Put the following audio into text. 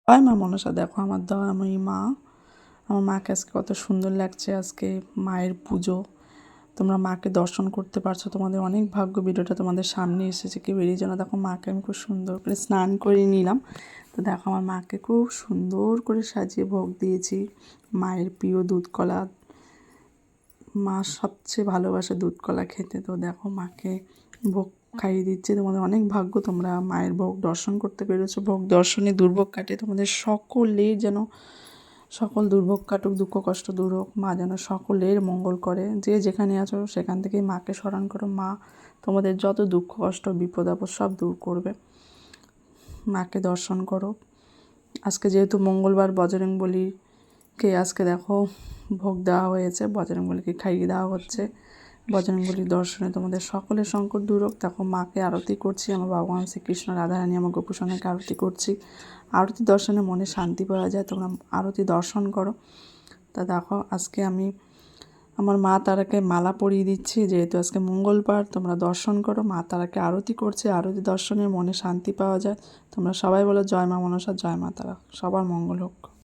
জয় মা মনসা। দেখো আমার দয়াময়ী মা, আমার মাকে আজকে কত সুন্দর লাগছে। আজকে মায়ের পুজো, তোমরা মাকে দর্শন করতে পারছো, তোমাদের অনেক ভাগ্য। ভিডিওটা তোমাদের সামনে এসেছে, কি বেরিয়ে যেন। দেখো মাকে আমি খুব সুন্দর করে স্নান করে নিলাম। তো দেখো আমার মাকে খুব সুন্দর করে সাজিয়ে ভোগ দিয়েছি। মায়ের প্রিয় দুধ কলা, মা সবচেয়ে ভালোবাসে দুধ কলা খেতে। তো দেখো মাকে ভোগ খাইয়ে দিচ্ছে। তোমাদের অনেক ভাগ্য, তোমরা মায়ের ভোগ দর্শন করতে পেরেছো। ভোগ দর্শনে দুর্ভোগ কাটে তোমাদের সকলের, যেন সকল দুর্ভোগ কাটুক, দুঃখ কষ্ট দূর হোক। মা যেন সকলের মঙ্গল করে। যে যেখানে আছো সেখান থেকেই মাকে স্মরণ করো। মা তোমাদের যত দুঃখ কষ্ট বিপদ আপদ সব দূর করবে। মাকে দর্শন করো। আজকে যেহেতু মঙ্গলবার, বজরংবলীকে আজকে দেখো ভোগ দেওয়া হয়েছে, বজরংবলীকে খাইয়ে দেওয়া হচ্ছে। বজরংবলীর দর্শনে তোমাদের সকলের সংকট দূর হোক। দেখো মাকে আরতি করছি, আমার ভগবান শ্রীকৃষ্ণ, রাধারানী, আমার গোপুসোনাকে আরতি করছি। আরতি দর্শনে মনে শান্তি পাওয়া যায়, তোমরা আরতি দর্শন করো। তা দেখো আজকে আমি আমার মা তারাকে মালা পরিয়ে দিচ্ছি, যেহেতু আজকে মঙ্গলবার। তোমরা দর্শন করো, মা তারাকে আরতি করছে। আরতি দর্শনে মনে শান্তি পাওয়া যায়। তোমরা সবাই বলো জয় মা মনসা, জয় মা তারা। সবার মঙ্গল হোক।